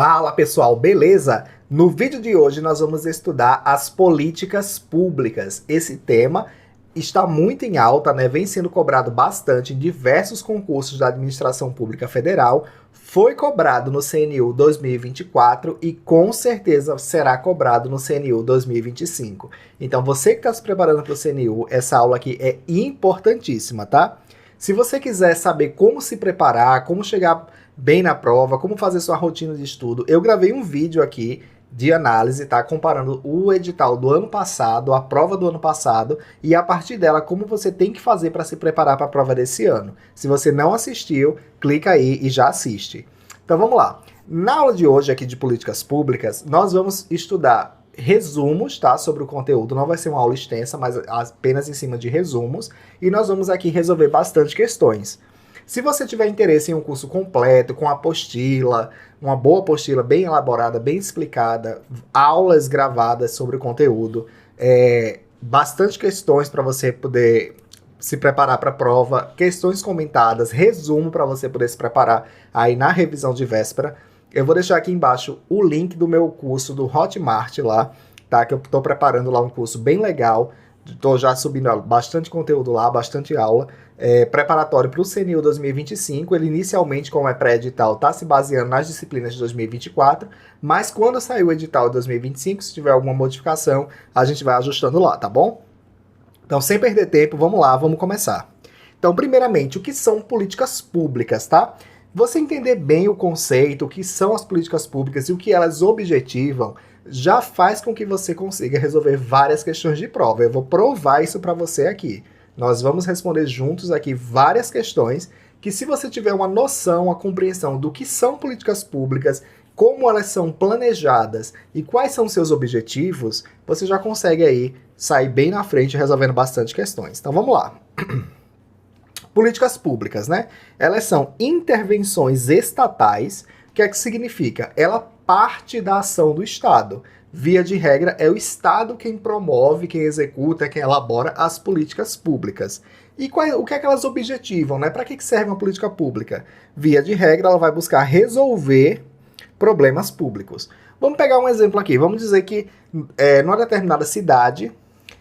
Fala pessoal, beleza? No vídeo de hoje nós vamos estudar as políticas públicas. Esse tema está muito em alta, né? Vem sendo cobrado bastante em diversos concursos da Administração Pública Federal, foi cobrado no CNU 2024 e com certeza será cobrado no CNU 2025. Então você que está se preparando para o CNU, essa aula aqui é importantíssima, tá? Se você quiser saber como se preparar, como chegar bem na prova, como fazer sua rotina de estudo, eu gravei um vídeo aqui de análise, tá? Comparando o edital do ano passado, a prova do ano passado, e a partir dela, como você tem que fazer para se preparar para a prova desse ano. Se você não assistiu, clica aí e já assiste. Então vamos lá. Na aula de hoje aqui de políticas públicas, nós vamos estudar resumos, tá? Sobre o conteúdo. Não vai ser uma aula extensa, mas apenas em cima de resumos. E nós vamos aqui resolver bastante questões. Se você tiver interesse em um curso completo, com apostila, uma boa apostila bem elaborada, bem explicada, aulas gravadas sobre o conteúdo, bastante questões para você poder se preparar para a prova, questões comentadas, resumo para você poder se preparar aí na revisão de véspera, eu vou deixar aqui embaixo o link do meu curso do Hotmart lá, tá? Que eu estou preparando lá um curso bem legal, estou já subindo bastante conteúdo lá, bastante aula, preparatório para o CNU 2025, ele inicialmente, como é pré-edital, está se baseando nas disciplinas de 2024, mas quando sair o edital de 2025, se tiver alguma modificação, a gente vai ajustando lá, tá bom? Então, sem perder tempo, vamos lá, vamos começar. Então, primeiramente, o que são políticas públicas, tá? Você entender bem o conceito, o que são as políticas públicas e o que elas objetivam, já faz com que você consiga resolver várias questões de prova. Eu vou provar isso para você aqui. Nós vamos responder juntos aqui várias questões que, se você tiver uma noção, uma compreensão do que são políticas públicas, como elas são planejadas e quais são seus objetivos, você já consegue aí sair bem na frente resolvendo bastante questões. Então vamos lá. Políticas públicas, né? Elas são intervenções estatais. O que é que significa? Ela parte da ação do Estado. Via de regra, é o Estado quem promove, quem executa, quem elabora as políticas públicas. E o que é que elas objetivam, né? Para que serve uma política pública? Via de regra, ela vai buscar resolver problemas públicos. Vamos pegar um exemplo aqui. Vamos dizer que numa determinada cidade,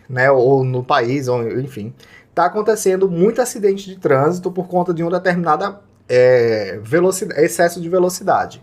né, ou no país, ou enfim, está acontecendo muito acidente de trânsito por conta de uma determinada excesso de velocidade.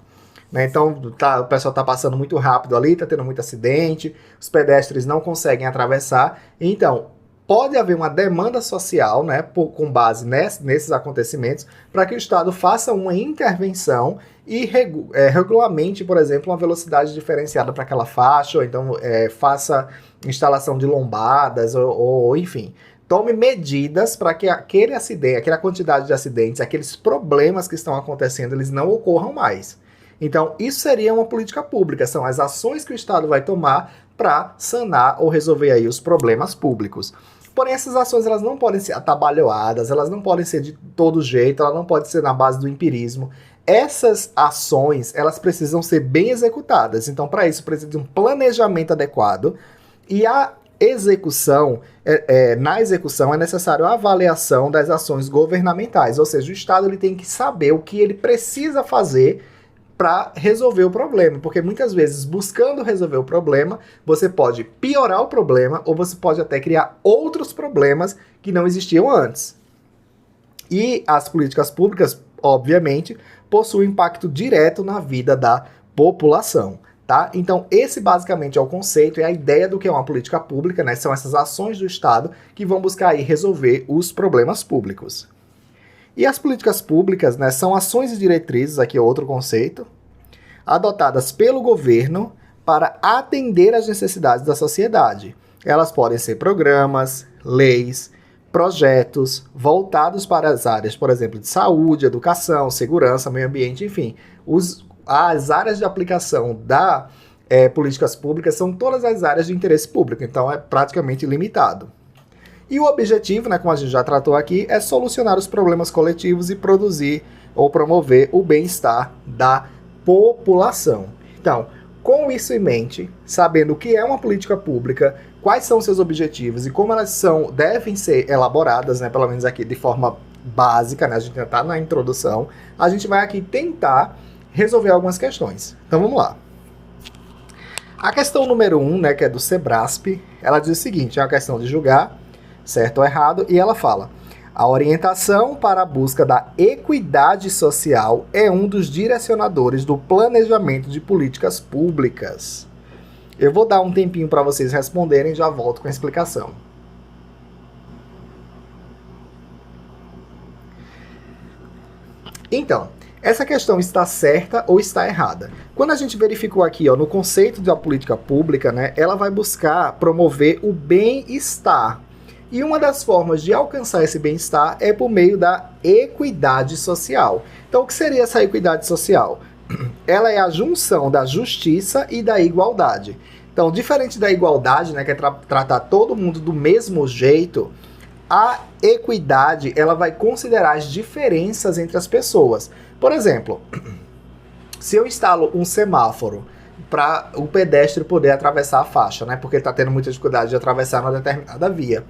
Então, o pessoal está passando muito rápido ali, está tendo muito acidente, os pedestres não conseguem atravessar. Então, pode haver uma demanda social, né, com base nesses acontecimentos, para que o Estado faça uma intervenção e regulamente, por exemplo, uma velocidade diferenciada para aquela faixa, ou então faça instalação de lombadas, ou enfim, tome medidas para que aquele acidente, aquela quantidade de acidentes, aqueles problemas que estão acontecendo, eles não ocorram mais. Então, isso seria uma política pública, são as ações que o Estado vai tomar para sanar ou resolver aí os problemas públicos. Porém, essas ações elas não podem ser atabalhoadas, elas não podem ser de todo jeito, elas não podem ser na base do empirismo. Essas ações, elas precisam ser bem executadas. Então, para isso, precisa de um planejamento adequado e a execução, na execução é necessário a avaliação das ações governamentais, ou seja, o Estado ele tem que saber o que ele precisa fazer para resolver o problema, porque muitas vezes, buscando resolver o problema, você pode piorar o problema ou você pode até criar outros problemas que não existiam antes. E as políticas públicas, obviamente, possuem impacto direto na vida da população, tá? Então, esse basicamente é o conceito, é a ideia do que é uma política pública, né? São essas ações do Estado que vão buscar aí resolver os problemas públicos. E as políticas públicas, né, são ações e diretrizes, aqui é outro conceito, adotadas pelo governo para atender às necessidades da sociedade. Elas podem ser programas, leis, projetos voltados para as áreas, por exemplo, de saúde, educação, segurança, meio ambiente, enfim. As áreas de aplicação da políticas públicas são todas as áreas de interesse público, então é praticamente ilimitado. E o objetivo, né, como a gente já tratou aqui, é solucionar os problemas coletivos e produzir ou promover o bem-estar da população. Então, com isso em mente, sabendo o que é uma política pública, quais são seus objetivos e como elas devem ser elaboradas, né, pelo menos aqui de forma básica, né, a gente já está na introdução, a gente vai aqui tentar resolver algumas questões. Então vamos lá. A questão número 1, né, que é do Sebrasp, ela diz o seguinte, é uma questão de julgar certo ou errado, e ela fala: a orientação para a busca da equidade social é um dos direcionadores do planejamento de políticas públicas. Eu vou dar um tempinho para vocês responderem e já volto com a explicação. Então, essa questão está certa ou está errada? Quando a gente verificou aqui, ó, no conceito da política pública, né, ela vai buscar promover o bem-estar. E uma das formas de alcançar esse bem-estar é por meio da equidade social. Então, o que seria essa equidade social? Ela é a junção da justiça e da igualdade. Então, diferente da igualdade, né, que é tratar todo mundo do mesmo jeito, a equidade, ela vai considerar as diferenças entre as pessoas. Por exemplo, se eu instalo um semáforo para o pedestre poder atravessar a faixa, né, porque ele está tendo muita dificuldade de atravessar uma determinada via,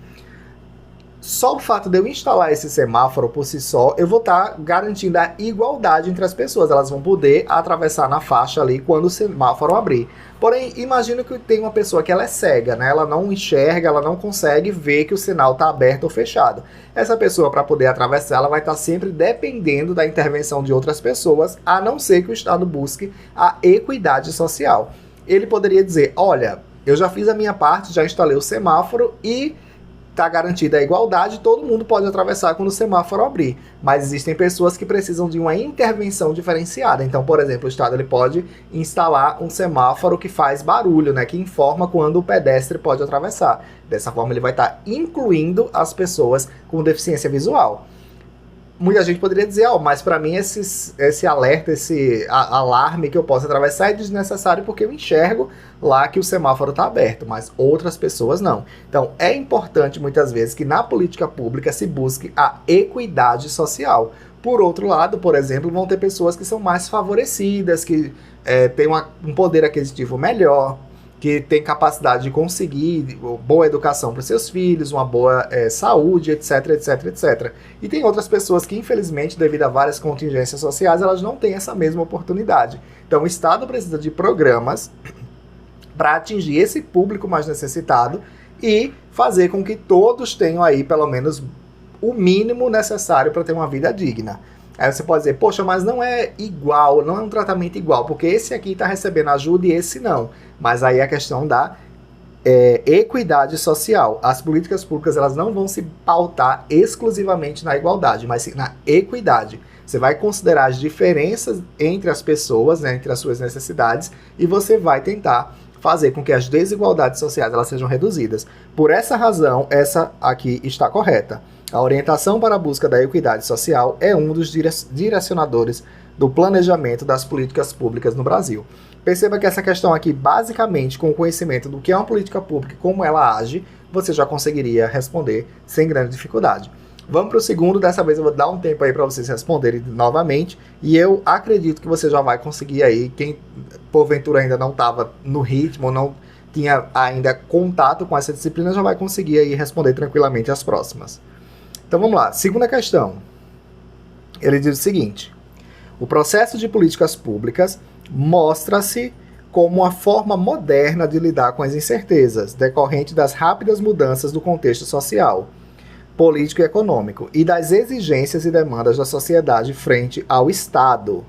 só o fato de eu instalar esse semáforo por si só, eu vou estar garantindo a igualdade entre as pessoas. Elas vão poder atravessar na faixa ali quando o semáforo abrir. Porém, imagina que tem uma pessoa que ela é cega, né? Ela não enxerga, ela não consegue ver que o sinal está aberto ou fechado. Essa pessoa, para poder atravessar, ela vai estar sempre dependendo da intervenção de outras pessoas, a não ser que o Estado busque a equidade social. Ele poderia dizer: olha, eu já fiz a minha parte, já instalei o semáforo e está garantida a igualdade, todo mundo pode atravessar quando o semáforo abrir. Mas existem pessoas que precisam de uma intervenção diferenciada. Então, por exemplo, o Estado ele pode instalar um semáforo que faz barulho, né, que informa quando o pedestre pode atravessar. Dessa forma, ele vai estar incluindo as pessoas com deficiência visual. Muita gente poderia dizer: mas para mim esse alerta, esse alarme que eu posso atravessar é desnecessário porque eu enxergo lá que o semáforo está aberto, mas outras pessoas não. Então é importante muitas vezes que na política pública se busque a equidade social. Por outro lado, por exemplo, vão ter pessoas que são mais favorecidas, que têm um poder aquisitivo melhor, que tem capacidade de conseguir boa educação para os seus filhos, uma boa saúde, etc, etc, etc. E tem outras pessoas que, infelizmente, devido a várias contingências sociais, elas não têm essa mesma oportunidade. Então, o Estado precisa de programas para atingir esse público mais necessitado e fazer com que todos tenham aí, pelo menos, o mínimo necessário para ter uma vida digna. Aí você pode dizer: poxa, mas não é igual, não é um tratamento igual, porque esse aqui está recebendo ajuda e esse não. Mas aí é a questão da equidade social. As políticas públicas elas não vão se pautar exclusivamente na igualdade, mas sim na equidade. Você vai considerar as diferenças entre as pessoas, né, entre as suas necessidades, e você vai tentar fazer com que as desigualdades sociais elas sejam reduzidas. Por essa razão, essa aqui está correta. A orientação para a busca da equidade social é um dos direcionadores do planejamento das políticas públicas no Brasil. Perceba que essa questão aqui, basicamente, com o conhecimento do que é uma política pública e como ela age, você já conseguiria responder sem grande dificuldade. Vamos para o segundo, dessa vez eu vou dar um tempo aí para vocês responderem novamente, e eu acredito que você já vai conseguir aí, quem porventura ainda não estava no ritmo, não tinha ainda contato com essa disciplina, já vai conseguir aí responder tranquilamente as próximas. Então vamos lá, segunda questão. Ele diz o seguinte: o processo de políticas públicas mostra-se como uma forma moderna de lidar com as incertezas decorrentes das rápidas mudanças do contexto social, político e econômico e das exigências e demandas da sociedade frente ao Estado.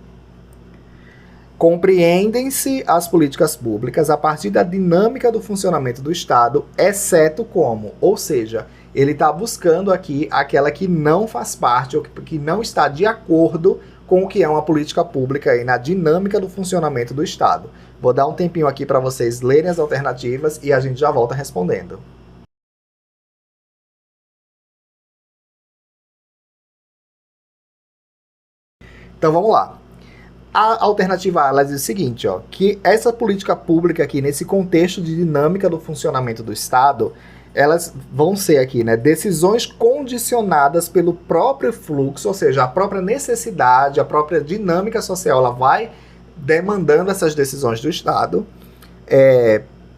Compreendem-se as políticas públicas a partir da dinâmica do funcionamento do Estado, exceto como, ou seja, ele está buscando aqui aquela que não faz parte ou que não está de acordo com o que é uma política pública aí na dinâmica do funcionamento do Estado. Vou dar um tempinho aqui para vocês lerem as alternativas e a gente já volta respondendo. Então vamos lá. A alternativa A, ela diz o seguinte, ó, que essa política pública aqui, nesse contexto de dinâmica do funcionamento do Estado, elas vão ser aqui, né, decisões condicionadas pelo próprio fluxo, ou seja, a própria necessidade, a própria dinâmica social, ela vai demandando essas decisões do Estado,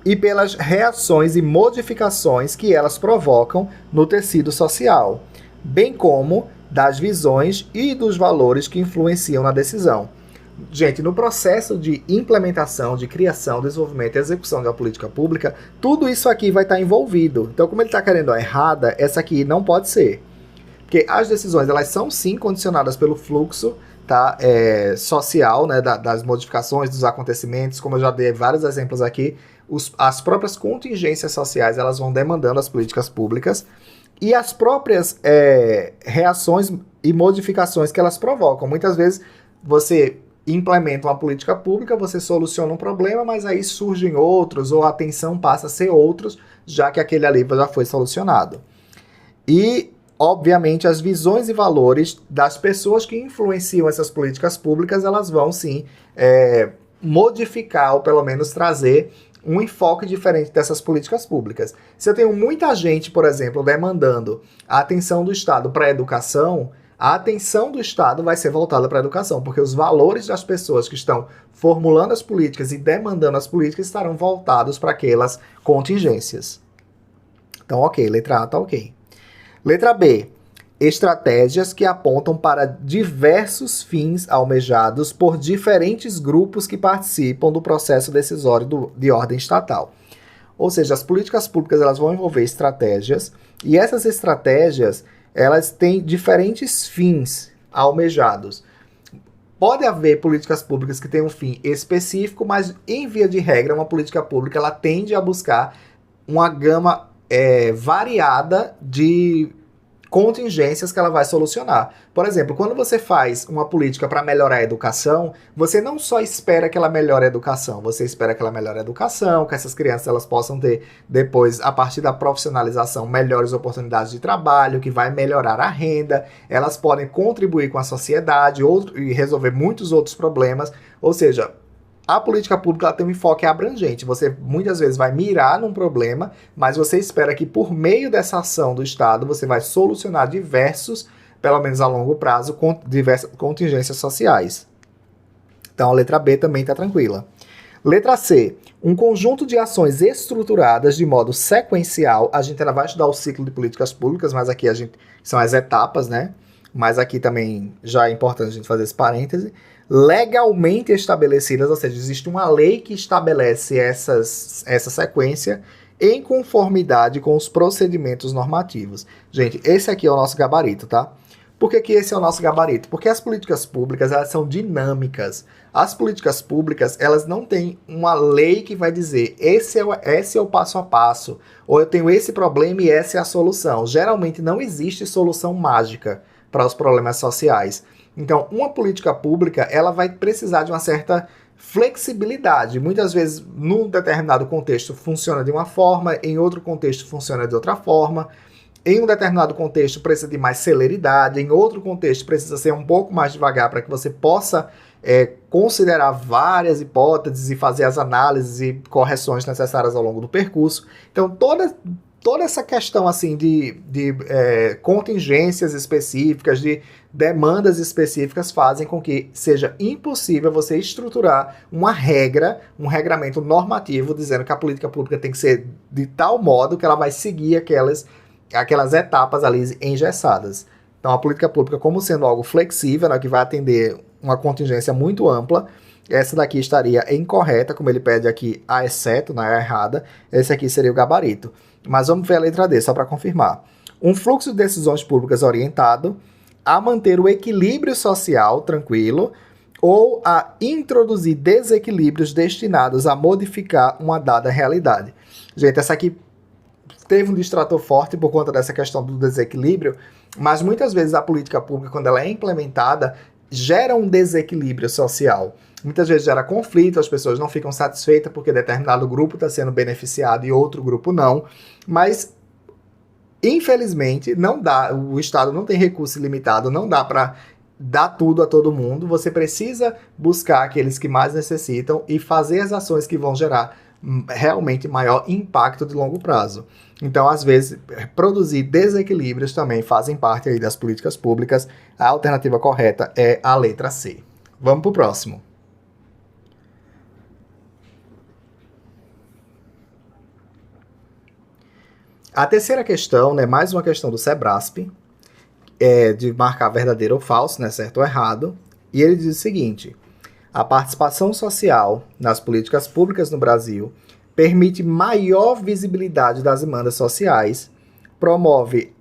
e pelas reações e modificações que elas provocam no tecido social, bem como das visões e dos valores que influenciam na decisão. Gente, no processo de implementação, de criação, desenvolvimento e execução de uma política pública, tudo isso aqui vai estar envolvido. Então, como ele está querendo a errada, essa aqui não pode ser. Porque as decisões, elas são sim condicionadas pelo fluxo, tá, social, né, das modificações, dos acontecimentos, como eu já dei vários exemplos aqui, as próprias contingências sociais, elas vão demandando as políticas públicas, e as próprias reações e modificações que elas provocam. Muitas vezes, você implementa uma política pública, você soluciona um problema, mas aí surgem outros, ou a atenção passa a ser outros, já que aquele ali já foi solucionado. E, obviamente, as visões e valores das pessoas que influenciam essas políticas públicas, elas vão, sim, modificar, ou pelo menos trazer um enfoque diferente dessas políticas públicas. Se eu tenho muita gente, por exemplo, demandando a atenção do Estado para a educação, a atenção do Estado vai ser voltada para a educação, porque os valores das pessoas que estão formulando as políticas e demandando as políticas estarão voltados para aquelas contingências. Então, ok, letra A está ok. Letra B. Estratégias que apontam para diversos fins almejados por diferentes grupos que participam do processo decisório de ordem estatal. Ou seja, as políticas públicas elas vão envolver estratégias, e essas estratégias elas têm diferentes fins almejados. Pode haver políticas públicas que têm um fim específico, mas, em via de regra, uma política pública ela tende a buscar uma gama variada de contingências que ela vai solucionar. Por exemplo, quando você faz uma política para melhorar a educação, você não só espera que ela melhore a educação, você espera que ela melhore a educação, que essas crianças elas possam ter depois, a partir da profissionalização, melhores oportunidades de trabalho, que vai melhorar a renda, elas podem contribuir com a sociedade e resolver muitos outros problemas, ou seja, a política pública ela tem um enfoque abrangente. Você muitas vezes vai mirar num problema, mas você espera que por meio dessa ação do Estado você vai solucionar diversos, pelo menos a longo prazo, diversas contingências sociais. Então a letra B também está tranquila. Letra C. Um conjunto de ações estruturadas de modo sequencial. A gente ainda vai estudar o ciclo de políticas públicas, mas aqui são as etapas, né? Mas aqui também já é importante a gente fazer esse parêntese. Legalmente estabelecidas, ou seja, existe uma lei que estabelece essa sequência em conformidade com os procedimentos normativos. Gente, esse aqui é o nosso gabarito, tá? Por que esse é o nosso gabarito? Porque as políticas públicas, elas são dinâmicas. As políticas públicas, elas não têm uma lei que vai dizer esse é o passo a passo, ou eu tenho esse problema e essa é a solução. Geralmente não existe solução mágica para os problemas sociais. Então, uma política pública, ela vai precisar de uma certa flexibilidade. Muitas vezes, num determinado contexto, funciona de uma forma, em outro contexto, funciona de outra forma. Em um determinado contexto, precisa de mais celeridade, em outro contexto, precisa ser um pouco mais devagar para que você possa considerar várias hipóteses e fazer as análises e correções necessárias ao longo do percurso. Então, toda essa questão assim de contingências específicas, de demandas específicas fazem com que seja impossível você estruturar uma regra, um regramento normativo dizendo que a política pública tem que ser de tal modo que ela vai seguir aquelas etapas ali engessadas. Então a política pública, como sendo algo flexível, né, que vai atender uma contingência muito ampla, essa daqui estaria incorreta, como ele pede aqui, a exceto, não é errada, esse aqui seria o gabarito. Mas vamos ver a letra D, só para confirmar. Um fluxo de decisões públicas orientado a manter o equilíbrio social tranquilo ou a introduzir desequilíbrios destinados a modificar uma dada realidade. Gente, essa aqui teve um distrator forte por conta dessa questão do desequilíbrio, mas muitas vezes a política pública, quando ela é implementada, gera um desequilíbrio social. Muitas vezes gera conflito, as pessoas não ficam satisfeitas porque determinado grupo está sendo beneficiado e outro grupo não, mas infelizmente não dá, o Estado não tem recurso ilimitado, não dá para dar tudo a todo mundo, você precisa buscar aqueles que mais necessitam e fazer as ações que vão gerar realmente maior impacto de longo prazo. Então, às vezes, produzir desequilíbrios também fazem parte aí das políticas públicas. A alternativa correta é a letra C. Vamos para o próximo. A terceira questão, né, mais uma questão do SEBRASP, de marcar verdadeiro ou falso, né, certo ou errado. E ele diz o seguinte: A participação social nas políticas públicas no Brasil permite maior visibilidade das demandas sociais, promove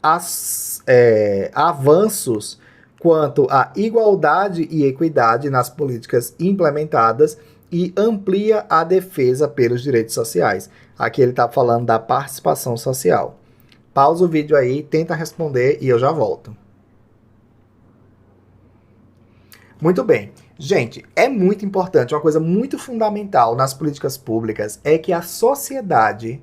avanços quanto à igualdade e equidade nas políticas implementadas e amplia a defesa pelos direitos sociais. Aqui ele está falando da participação social. Pausa o vídeo aí, tenta responder e eu já volto. Muito bem. Gente, é muito importante, uma coisa muito fundamental nas políticas públicas é que a sociedade,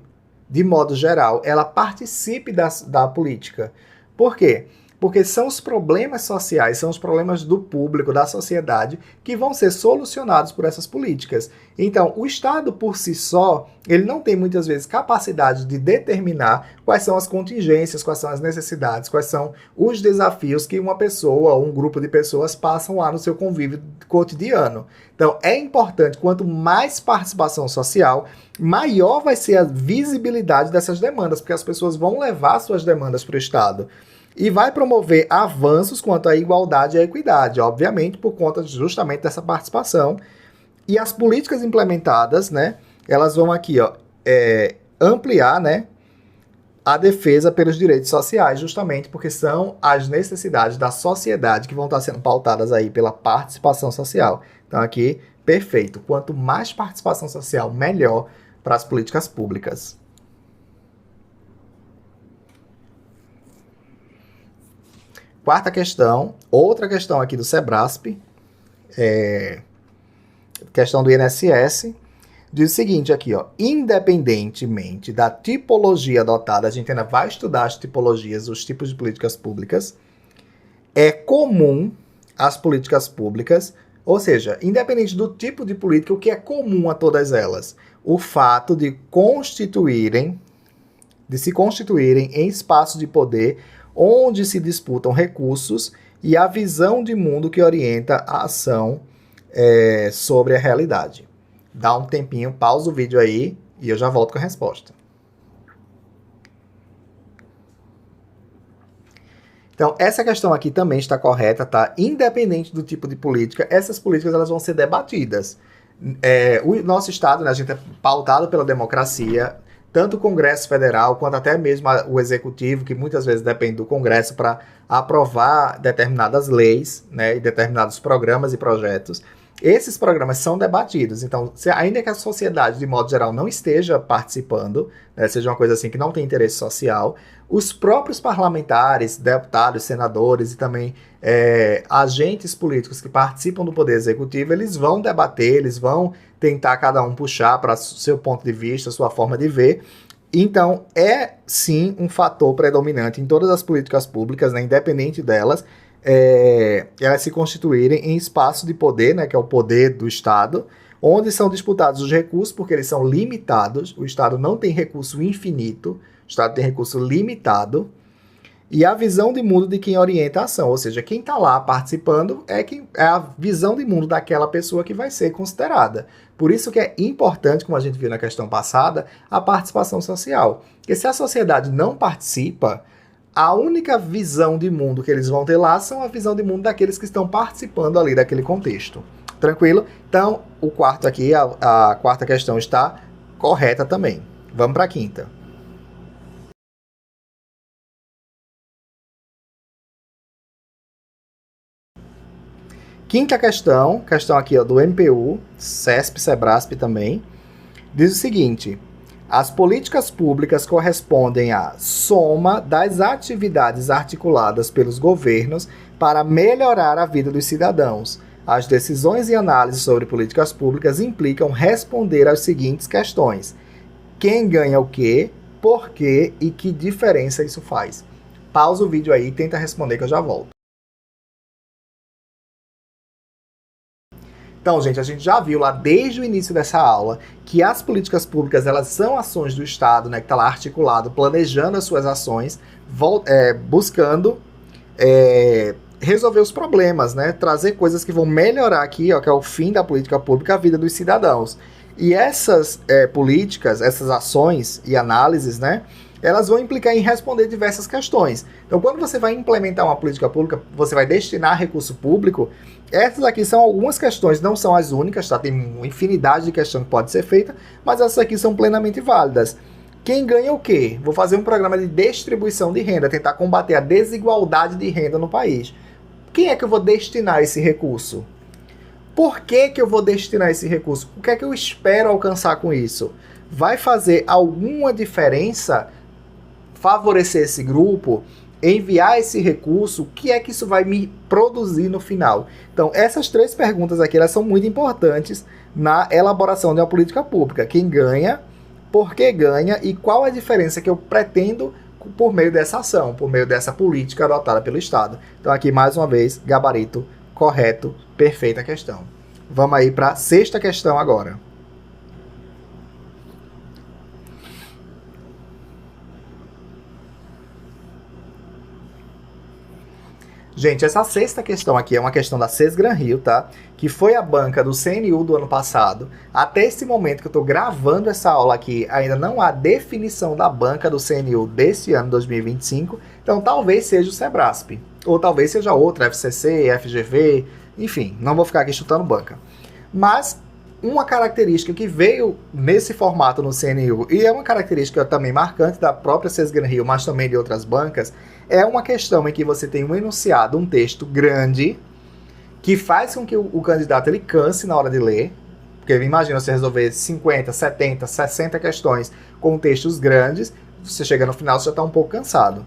de modo geral, ela participe da política. Por quê? Porque são os problemas sociais, são os problemas do público, da sociedade, que vão ser solucionados por essas políticas. Então, o Estado, por si só, ele não tem muitas vezes capacidade de determinar quais são as contingências, quais são as necessidades, quais são os desafios que uma pessoa ou um grupo de pessoas passam lá no seu convívio cotidiano. Então, é importante, quanto mais participação social, maior vai ser a visibilidade dessas demandas, porque as pessoas vão levar suas demandas para o Estado. E vai promover avanços quanto à igualdade e à equidade, obviamente, por conta justamente dessa participação. E as políticas implementadas, né, elas vão aqui, ampliar, né, a defesa pelos direitos sociais, justamente porque são as necessidades da sociedade que vão estar sendo pautadas aí pela participação social. Então aqui, perfeito. Quanto mais participação social, melhor para as políticas públicas. Quarta questão, outra questão aqui do Sebrasp, questão do INSS, diz o seguinte aqui, independentemente da tipologia adotada, a gente ainda vai estudar as tipologias, os tipos de políticas públicas, é comum às políticas públicas, ou seja, independente do tipo de política, o que é comum a todas elas? O fato de se constituírem em espaços de poder onde se disputam recursos e a visão de mundo que orienta a ação sobre a realidade. Dá um tempinho, pausa o vídeo aí e eu já volto com a resposta. Então, essa questão aqui também está correta, tá? Independente do tipo de política, essas políticas elas vão ser debatidas. O nosso Estado, né, a gente é pautado pela democracia, tanto o Congresso Federal, quanto até mesmo o Executivo, que muitas vezes depende do Congresso para aprovar determinadas leis, né, e determinados programas e projetos. Esses programas são debatidos, então, ainda que a sociedade, de modo geral, não esteja participando, né, seja uma coisa assim que não tem interesse social, os próprios parlamentares, deputados, senadores e também agentes políticos que participam do Poder Executivo, eles vão debater, eles vão tentar cada um puxar para seu ponto de vista, sua forma de ver. Então, é sim um fator predominante em todas as políticas públicas, né, independente delas, elas se constituírem em espaço de poder, né, que é o poder do Estado, onde são disputados os recursos, porque eles são limitados, o Estado não tem recurso infinito, o Estado tem recurso limitado, e a visão de mundo de quem orienta a ação, ou seja, quem está lá participando é a visão de mundo daquela pessoa que vai ser considerada. Por isso que é importante, como a gente viu na questão passada, a participação social. Porque se a sociedade não participa, a única visão de mundo que eles vão ter lá são a visão de mundo daqueles que estão participando ali daquele contexto. Tranquilo? Então, o quarto aqui, a quarta questão está correta também. Vamos para a quinta. Quinta questão aqui do MPU, CESP, Sebrasp também, diz o seguinte: as políticas públicas correspondem à soma das atividades articuladas pelos governos para melhorar a vida dos cidadãos. As decisões e análises sobre políticas públicas implicam responder às seguintes questões: quem ganha o quê, por quê e que diferença isso faz? Pausa o vídeo aí e tenta responder que eu já volto. Então, gente, a gente já viu lá desde o início dessa aula que as políticas públicas, elas são ações do Estado, né, que está lá articulado, planejando as suas ações, buscando resolver os problemas, né, trazer coisas que vão melhorar aqui, que é o fim da política pública, a vida dos cidadãos. E essas políticas, essas ações e análises, né, elas vão implicar em responder diversas questões. Então, quando você vai implementar uma política pública, você vai destinar recurso público, essas aqui são algumas questões, não são as únicas, tá? Tem uma infinidade de questões que pode ser feita, mas essas aqui são plenamente válidas. Quem ganha o quê? Vou fazer um programa de distribuição de renda, tentar combater a desigualdade de renda no país. Quem é que eu vou destinar esse recurso? Por que eu vou destinar esse recurso? O que é que eu espero alcançar com isso? Vai fazer alguma diferença favorecer esse grupo, enviar esse recurso? O que é que isso vai me produzir no final? Então, essas 3 perguntas aqui, elas são muito importantes na elaboração de uma política pública. Quem ganha, por que ganha e qual a diferença que eu pretendo por meio dessa ação, por meio dessa política adotada pelo Estado. Então, aqui, mais uma vez, gabarito correto, perfeita questão. Vamos aí para a 6ª questão agora. Gente, essa 6ª questão aqui é uma questão da Sesgran-Rio, tá? Que foi a banca do CNU do ano passado. Até esse momento que eu estou gravando essa aula aqui, ainda não há definição da banca do CNU desse ano, 2025. Então, talvez seja o Sebrasp. Ou talvez seja outra, FCC, FGV, enfim, não vou ficar aqui chutando banca. Mas uma característica que veio nesse formato no CNU, e é uma característica também marcante da própria Sesgran-Rio, mas também de outras bancas, é uma questão em que você tem um enunciado, um texto grande, que faz com que o candidato ele canse na hora de ler, porque imagina você resolver 50, 70, 60 questões com textos grandes, você chega no final você já está um pouco cansado.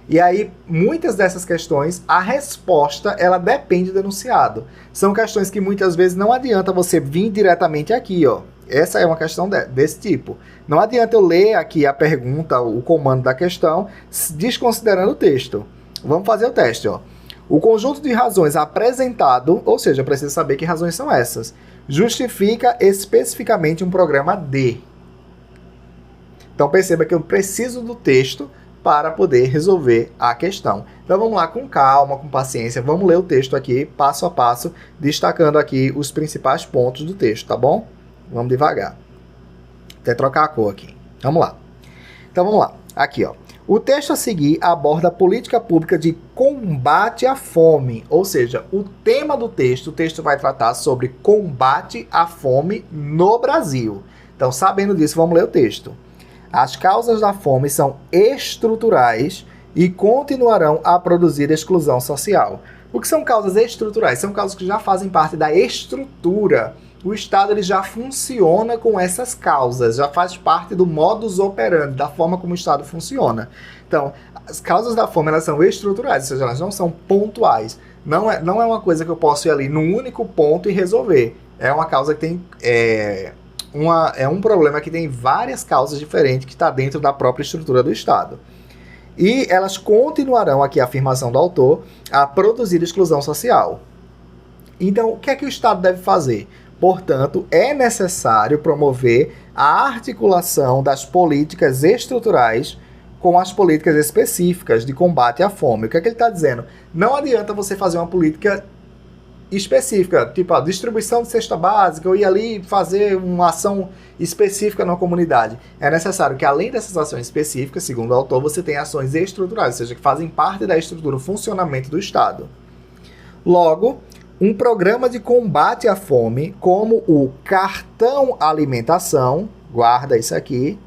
E aí, muitas dessas questões, a resposta, ela depende do enunciado. São questões que muitas vezes não adianta você vir diretamente aqui, ó. Essa é uma questão desse tipo. Não adianta eu ler aqui a pergunta, o comando da questão, desconsiderando o texto. Vamos fazer o teste, ó. O conjunto de razões apresentado, ou seja, eu preciso saber que razões são essas, justifica especificamente um programa D. Então perceba que eu preciso do texto para poder resolver a questão. Então vamos lá com calma, com paciência, vamos ler o texto aqui, passo a passo, destacando aqui os principais pontos do texto, tá bom? Vamos devagar. Até trocar a cor aqui. Vamos lá. Então vamos lá. Aqui, ó. O texto a seguir aborda a política pública de combate à fome, ou seja, o tema do texto, o texto vai tratar sobre combate à fome no Brasil. Então, sabendo disso, vamos ler o texto. As causas da fome são estruturais e continuarão a produzir exclusão social. O que são causas estruturais? São causas que já fazem parte da estrutura. O Estado ele já funciona com essas causas, já faz parte do modus operandi, da forma como o Estado funciona. Então, as causas da fome elas são estruturais, ou seja, elas não são pontuais. Não é uma coisa que eu posso ir ali num único ponto e resolver. É uma causa que tem... É um problema que tem várias causas diferentes que está dentro da própria estrutura do Estado. E elas continuarão, aqui a afirmação do autor, a produzir exclusão social. Então, o que é que o Estado deve fazer? Portanto, é necessário promover a articulação das políticas estruturais com as políticas específicas de combate à fome. O que é que ele está dizendo? Não adianta você fazer uma política específica, tipo a distribuição de cesta básica, ou ir ali fazer uma ação específica na comunidade. É necessário que, além dessas ações específicas, segundo o autor, você tenha ações estruturais, ou seja, que fazem parte da estrutura, o funcionamento do Estado. Logo, um programa de combate à fome, como o cartão alimentação, guarda isso aqui,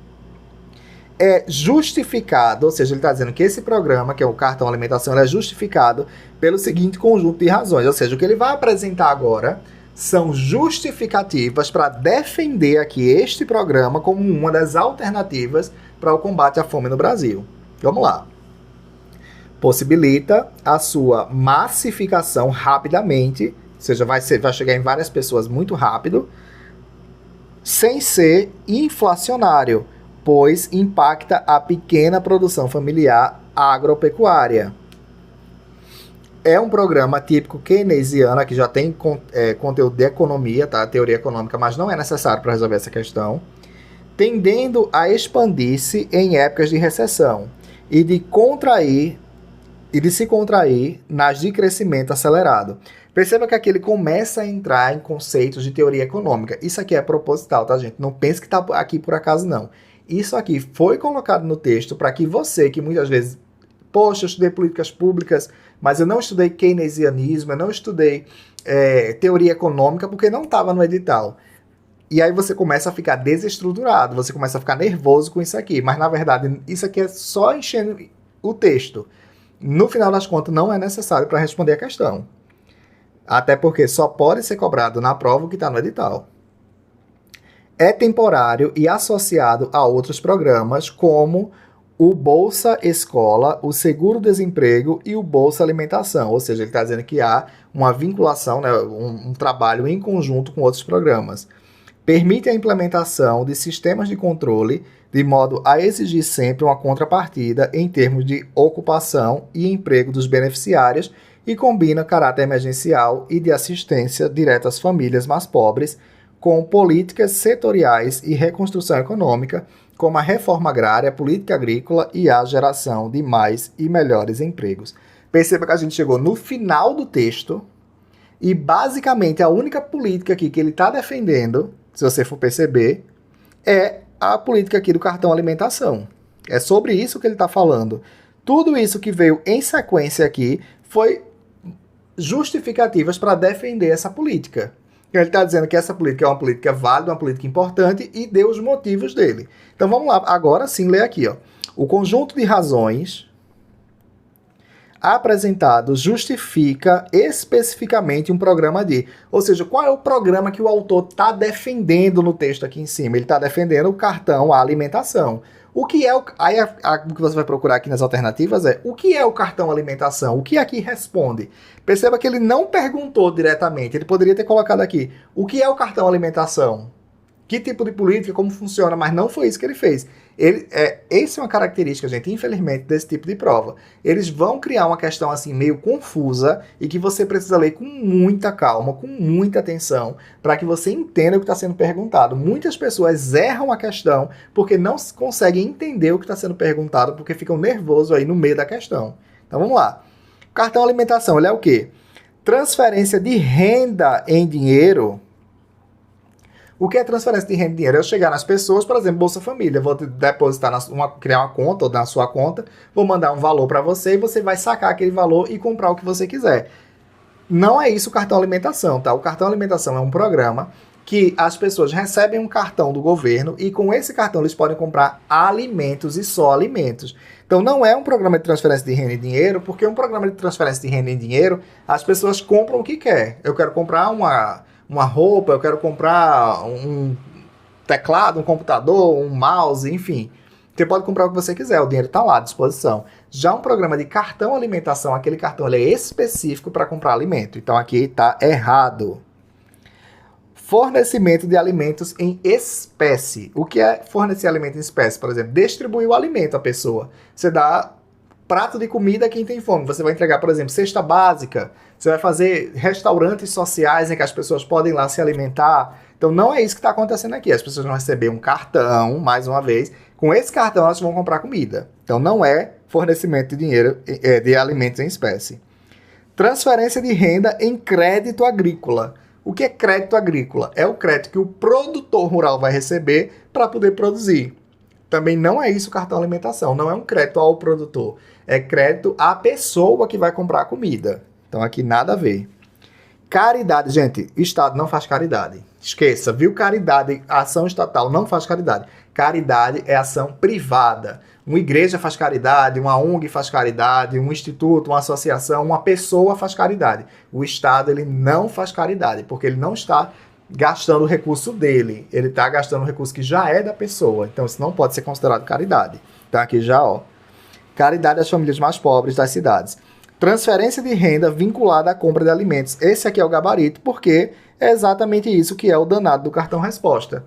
é justificado, ou seja, ele está dizendo que esse programa, que é o cartão alimentação, ele é justificado pelo seguinte conjunto de razões, ou seja, o que ele vai apresentar agora são justificativas para defender aqui este programa como uma das alternativas para o combate à fome no Brasil. Vamos lá. Possibilita a sua massificação rapidamente, ou seja, vai chegar em várias pessoas muito rápido, sem ser inflacionário, pois impacta a pequena produção familiar agropecuária. É um programa típico keynesiano, que já tem conteúdo de economia, tá? Teoria econômica, mas não é necessário para resolver essa questão, tendendo a expandir-se em épocas de recessão e de se contrair nas de crescimento acelerado. Perceba que aqui ele começa a entrar em conceitos de teoria econômica. Isso aqui é proposital, tá, gente? Não pense que está aqui por acaso, não. Isso aqui foi colocado no texto para que você, que muitas vezes, poxa, eu estudei políticas públicas, mas eu não estudei keynesianismo, eu não estudei teoria econômica, porque não estava no edital. E aí você começa a ficar desestruturado, você começa a ficar nervoso com isso aqui. Mas, na verdade, isso aqui é só enchendo o texto. No final das contas, não é necessário para responder a questão. Até porque só pode ser cobrado na prova o que está no edital. É temporário e associado a outros programas, como o Bolsa Escola, o Seguro-Desemprego e o Bolsa Alimentação. Ou seja, ele está dizendo que há uma vinculação, né, um trabalho em conjunto com outros programas. Permite a implementação de sistemas de controle de modo a exigir sempre uma contrapartida em termos de ocupação e emprego dos beneficiários e combina caráter emergencial e de assistência direta às famílias mais pobres com políticas setoriais e reconstrução econômica, como a reforma agrária, política agrícola e a geração de mais e melhores empregos. Perceba que a gente chegou no final do texto e basicamente a única política aqui que ele está defendendo, se você for perceber, é a política aqui do cartão alimentação. É sobre isso que ele está falando. Tudo isso que veio em sequência aqui foi justificativas para defender essa política. Ele está dizendo que essa política é uma política válida, uma política importante e deu os motivos dele. Então vamos lá, agora sim ler aqui. Ó. O conjunto de razões apresentado justifica especificamente um programa de... Ou seja, qual é o programa que o autor está defendendo no texto aqui em cima? Ele está defendendo o cartão à alimentação. O que é o... Aí o que você vai procurar aqui nas alternativas é o que é o cartão alimentação? O que aqui responde? Perceba que ele não perguntou diretamente. Ele poderia ter colocado aqui o que é o cartão alimentação? Que tipo de política, como funciona? Mas não foi isso que ele fez. Essa é uma característica, gente, infelizmente, desse tipo de prova. Eles vão criar uma questão assim meio confusa e que você precisa ler com muita calma, com muita atenção, para que você entenda o que está sendo perguntado. Muitas pessoas erram a questão porque não conseguem entender o que está sendo perguntado, porque ficam nervosos aí no meio da questão. Então vamos lá. Cartão alimentação, ele é o quê? Transferência de renda em dinheiro. O que é transferência de renda em dinheiro? É eu chegar nas pessoas, por exemplo, Bolsa Família, vou depositar, criar uma conta ou na sua conta, vou mandar um valor para você e você vai sacar aquele valor e comprar o que você quiser. Não é isso o cartão alimentação, tá? O cartão alimentação é um programa que as pessoas recebem um cartão do governo e com esse cartão eles podem comprar alimentos e só alimentos. Então não é um programa de transferência de renda em dinheiro, porque um programa de transferência de renda em dinheiro, as pessoas compram o que quer. Eu quero comprar uma roupa, eu quero comprar um teclado, um computador, um mouse, enfim. Você pode comprar o que você quiser, o dinheiro está lá à disposição. Já um programa de cartão alimentação, aquele cartão ele é específico para comprar alimento. Então aqui está errado. Fornecimento de alimentos em espécie. O que é fornecer alimento em espécie? Por exemplo, distribuir o alimento à pessoa. Você dá prato de comida a quem tem fome. Você vai entregar, por exemplo, cesta básica. Você vai fazer restaurantes sociais em que as pessoas podem lá se alimentar. Então não é isso que está acontecendo aqui. As pessoas vão receber um cartão, mais uma vez. Com esse cartão elas vão comprar comida. Então não é fornecimento de dinheiro, de alimentos em espécie. Transferência de renda em crédito agrícola. O que é crédito agrícola? É o crédito que o produtor rural vai receber para poder produzir. Também não é isso o cartão alimentação. Não é um crédito ao produtor. É crédito à pessoa que vai comprar a comida. Então aqui nada a ver. Caridade, gente, o Estado não faz caridade. Esqueça, viu? Caridade, ação estatal não faz caridade. Caridade é ação privada. Uma igreja faz caridade, uma ONG faz caridade, um instituto, uma associação, uma pessoa faz caridade. O Estado ele não faz caridade, porque ele não está gastando o recurso dele. Ele está gastando o recurso que já é da pessoa. Então isso não pode ser considerado caridade. Então aqui já, ó. Caridade às famílias mais pobres das cidades. Transferência de renda vinculada à compra de alimentos. Esse aqui é o gabarito, porque é exatamente isso que é o danado do cartão resposta.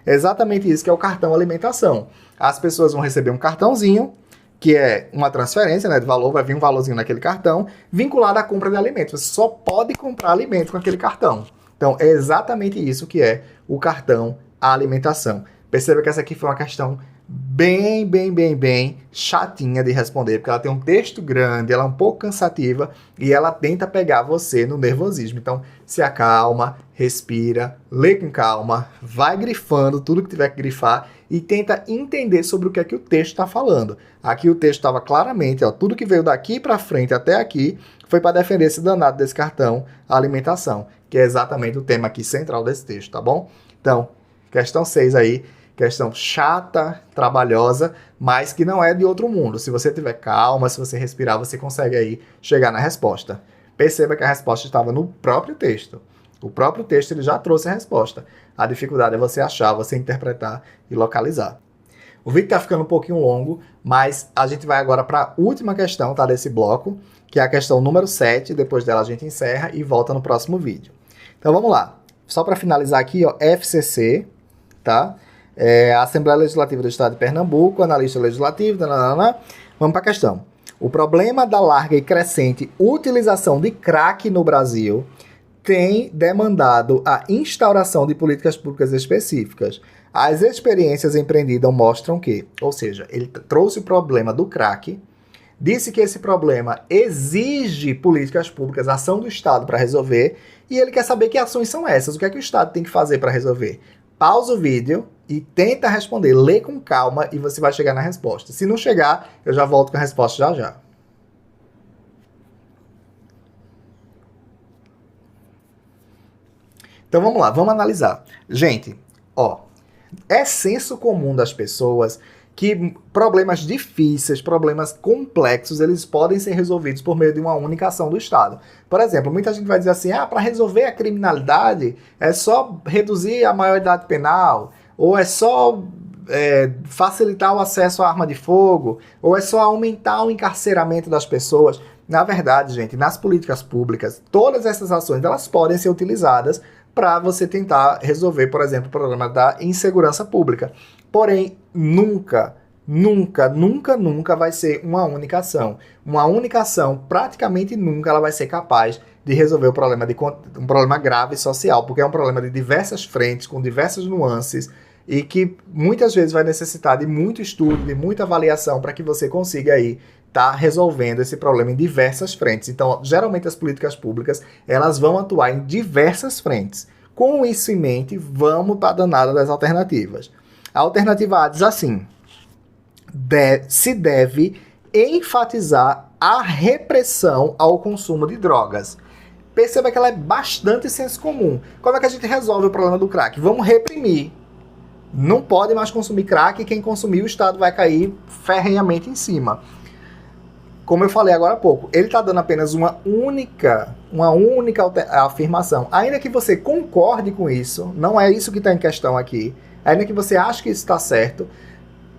É exatamente isso que é o cartão alimentação. As pessoas vão receber um cartãozinho, que é uma transferência, né, de valor, vai vir um valorzinho naquele cartão, vinculado à compra de alimentos. Você só pode comprar alimentos com aquele cartão. Então, é exatamente isso que é o cartão alimentação. Perceba que essa aqui foi uma questão bem chatinha de responder, porque ela tem um texto grande, ela é um pouco cansativa e ela tenta pegar você no nervosismo. Então, se acalma, respira, lê com calma, vai grifando tudo que tiver que grifar e tenta entender sobre o que é que o texto está falando. Aqui o texto estava claramente, ó, tudo que veio daqui para frente até aqui foi para defender esse danado desse cartão, a alimentação, que é exatamente o tema aqui central desse texto, tá bom? Então, questão 6 aí, questão chata, trabalhosa, mas que não é de outro mundo. Se você tiver calma, se você respirar, você consegue aí chegar na resposta. Perceba que a resposta estava no próprio texto. O próprio texto ele já trouxe a resposta. A dificuldade é você achar, você interpretar e localizar. O vídeo está ficando um pouquinho longo, mas a gente vai agora para a última questão, tá, desse bloco, que é a questão número 7. Depois dela a gente encerra e volta no próximo vídeo. Então vamos lá. Só para finalizar aqui, ó, FCC, tá? A Assembleia Legislativa do Estado de Pernambuco, analista legislativo, nananana. Vamos para a questão. O problema da larga e crescente utilização de crack no Brasil tem demandado a instauração de políticas públicas específicas. As experiências empreendidas mostram que, ou seja, ele trouxe o problema do crack, disse que esse problema exige políticas públicas, ação do Estado para resolver, e ele quer saber que ações são essas, o que é que o Estado tem que fazer para resolver. Pausa o vídeo e tenta responder, lê com calma e você vai chegar na resposta. Se não chegar, eu já volto com a resposta já já. Então vamos lá, vamos analisar. Gente, ó, é senso comum das pessoas que problemas difíceis, problemas complexos, eles podem ser resolvidos por meio de uma única ação do Estado. Por exemplo, muita gente vai dizer assim, para resolver a criminalidade é só reduzir a maioridade penal, ou é só facilitar o acesso à arma de fogo, ou é só aumentar o encarceramento das pessoas. Na verdade, gente, nas políticas públicas, todas essas ações elas podem ser utilizadas para você tentar resolver, por exemplo, o problema da insegurança pública. Porém, nunca vai ser uma única ação. Uma única ação, praticamente nunca ela vai ser capaz de resolver um problema grave social, porque é um problema de diversas frentes, com diversas nuances, e que muitas vezes vai necessitar de muito estudo, de muita avaliação, para que você consiga aí estar resolvendo esse problema em diversas frentes. Então, geralmente as políticas públicas, elas vão atuar em diversas frentes. Com isso em mente, vamos para a danada das alternativas. A alternativa A diz assim, se deve enfatizar a repressão ao consumo de drogas. Perceba que ela é bastante senso comum. Como é que a gente resolve o problema do crack? Vamos reprimir. Não pode mais consumir crack e quem consumir o Estado vai cair ferrenhamente em cima. Como eu falei agora há pouco, ele está dando apenas uma única afirmação. Ainda que você concorde com isso, não é isso que está em questão aqui, ainda que você ache que isso está certo,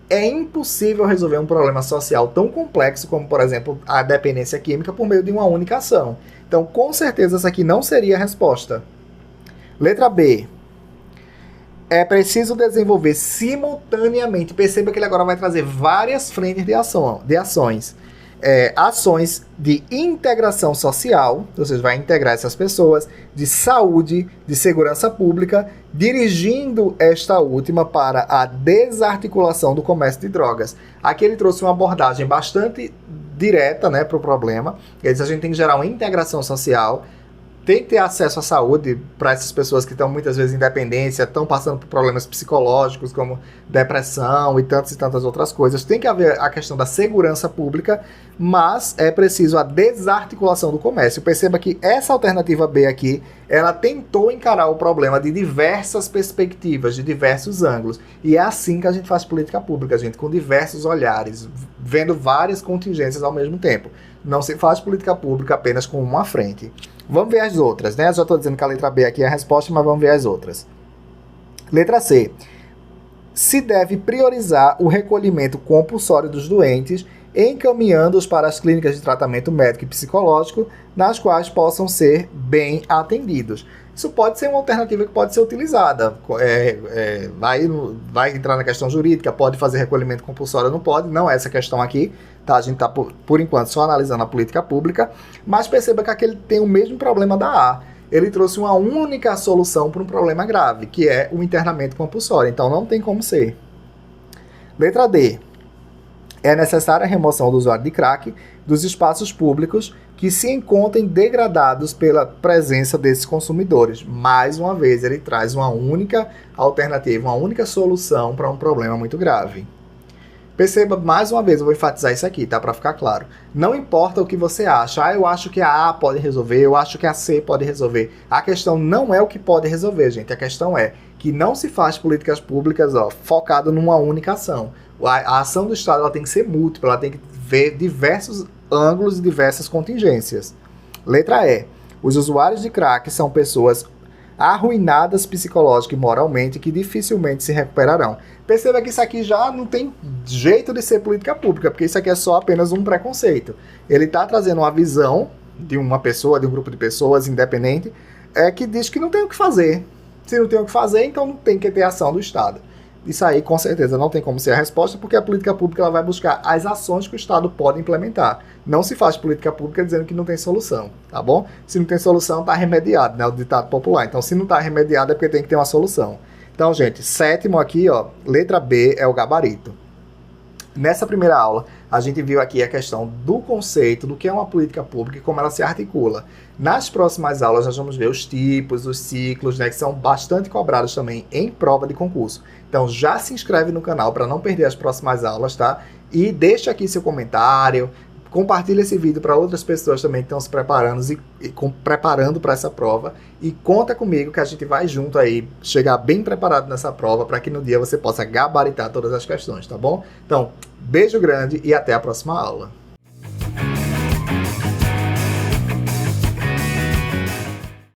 é impossível resolver um problema social tão complexo como, por exemplo, a dependência química por meio de uma única ação. Então, com certeza, essa aqui não seria a resposta. Letra B. É preciso desenvolver simultaneamente, perceba que ele agora vai trazer várias frentes de ações. Ações de integração social, ou seja, vai integrar essas pessoas, de saúde, de segurança pública, dirigindo esta última para a desarticulação do comércio de drogas. Aqui ele trouxe uma abordagem bastante direta, né, para o problema. Ele diz que a gente tem que gerar uma integração social, tem que ter acesso à saúde para essas pessoas que estão muitas vezes em dependência, estão passando por problemas psicológicos como depressão e tantas outras coisas. Tem que haver a questão da segurança pública, mas é preciso a desarticulação do comércio. Perceba que essa alternativa B aqui, ela tentou encarar o problema de diversas perspectivas, de diversos ângulos. E é assim que a gente faz política pública, gente, com diversos olhares, vendo várias contingências ao mesmo tempo. Não se faz política pública apenas com uma frente. Vamos ver as outras, né? Eu já estou dizendo que a letra B aqui é a resposta, mas vamos ver as outras. Letra C. Se deve priorizar o recolhimento compulsório dos doentes, encaminhando-os para as clínicas de tratamento médico e psicológico, nas quais possam ser bem atendidos. Isso pode ser uma alternativa que pode ser utilizada. Vai entrar na questão jurídica, pode fazer recolhimento compulsório ou não pode, não é essa questão aqui. Tá? A gente está, por enquanto, só analisando a política pública, mas perceba que aquele tem o mesmo problema da A. Ele trouxe uma única solução para um problema grave, que é o internamento compulsório. Então, não tem como ser. Letra D. É necessária a remoção do usuário de crack dos espaços públicos que se encontrem degradados pela presença desses consumidores. Mais uma vez, ele traz uma única alternativa, uma única solução para um problema muito grave. Perceba, mais uma vez, eu vou enfatizar isso aqui, tá? Para ficar claro. Não importa o que você acha. Eu acho que a A pode resolver, eu acho que a C pode resolver. A questão não é o que pode resolver, gente. A questão é que não se faz políticas públicas focado numa única ação. A ação do Estado ela tem que ser múltipla, ela tem que ver diversos ângulos e diversas contingências. Letra E. Os usuários de crack são pessoas arruinadas psicológica e moralmente que dificilmente se recuperarão. Perceba que isso aqui já não tem jeito de ser política pública, porque isso aqui é só apenas um preconceito. Ele está trazendo uma visão de uma pessoa, de um grupo de pessoas independente, que diz que não tem o que fazer. Se não tem o que fazer, então não tem que ter ação do Estado. Isso aí, com certeza, não tem como ser a resposta, porque a política pública ela vai buscar as ações que o Estado pode implementar. Não se faz política pública dizendo que não tem solução, tá bom? Se não tem solução, está remediado, né? O ditado popular. Então, se não está remediado, é porque tem que ter uma solução. Então, gente, sétimo aqui, ó, letra B é o gabarito. Nessa primeira aula, a gente viu aqui a questão do conceito do que é uma política pública e como ela se articula. Nas próximas aulas, nós vamos ver os tipos, os ciclos, né, que são bastante cobrados também em prova de concurso. Então, já se inscreve no canal para não perder as próximas aulas, tá? E deixa aqui seu comentário, compartilha esse vídeo para outras pessoas também que estão se preparando preparando para essa prova. E conta comigo que a gente vai junto aí, chegar bem preparado nessa prova, para que no dia você possa gabaritar todas as questões, tá bom? Então, beijo grande e até a próxima aula.